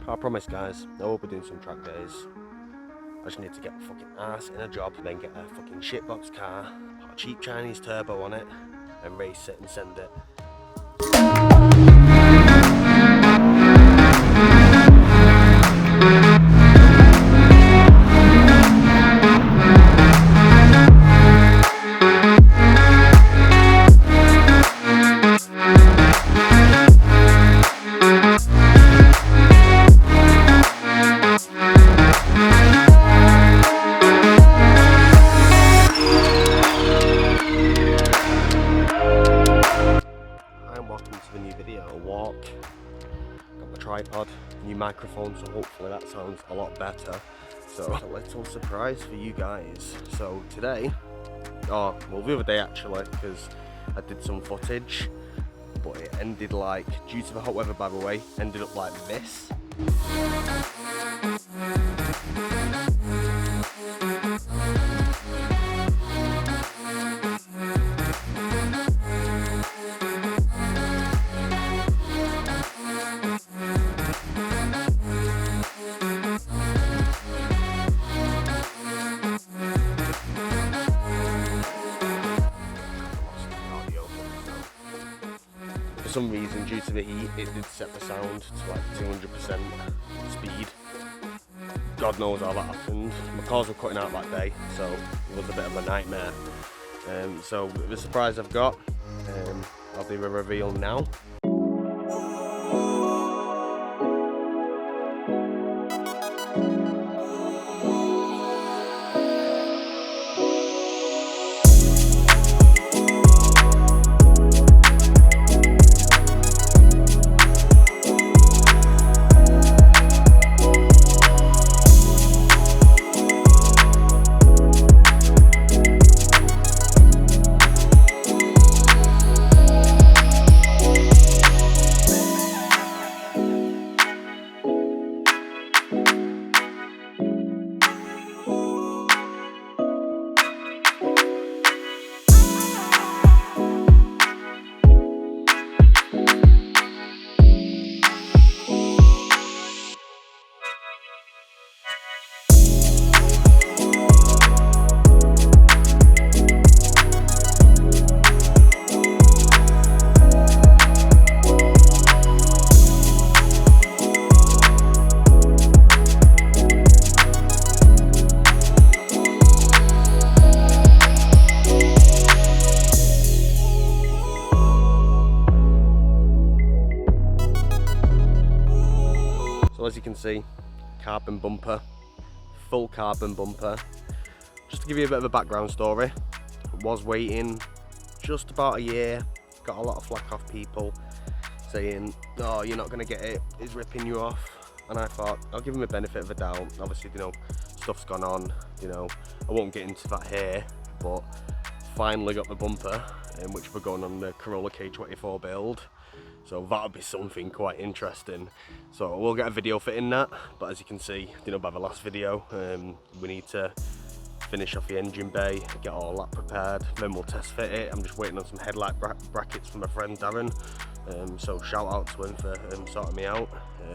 I promise, guys, I will be doing some track days. I just need to get my fucking ass in a job, then get a fucking shitbox car, put a cheap Chinese turbo on it, and race it and send it. Welcome to the new video. A walk, got my tripod, new microphone, so hopefully that sounds a lot better. So a little surprise for you guys. So today, the other day actually, because I did some footage, but it ended like, due to the hot weather by the way, ended up like this. For some reason, due to the heat, it did set the sound to like 200% speed. God knows how that happened. My cars were cutting out that day, so it was a bit of a nightmare. So the surprise I've got, I'll do a reveal now. So as you can see, carbon bumper, full carbon bumper. Just to give you a bit of a background story, I was waiting just about a year, got a lot of flack off people saying, oh, you're not going to get it, it's ripping you off. And I thought, I'll give him a benefit of the doubt. Obviously, stuff's gone on, I won't get into that here, but finally got the bumper, which we're going on the Corolla K24 build. So that'll be something quite interesting. So we'll get a video fitting that, but as you can see, by the last video, we need to finish off the engine bay, get all that prepared, then we'll test fit it. I'm just waiting on some headlight brackets from my friend Darren, so shout out to him for sorting me out,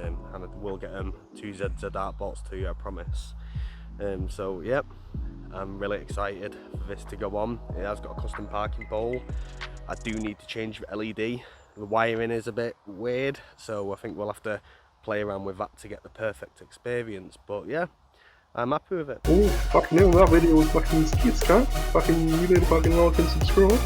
and I will get 2 ZZ dartboards too, I promise. So yep, I'm really excited for this to go on. It has got a custom parking pole. I do need to change the LED. The wiring is a bit weird, so I think we'll have to play around with that to get the perfect experience. But yeah, I'm happy with it. Oh, fucking hell, that video was fucking skits, huh? Fucking, you better fucking like and subscribe.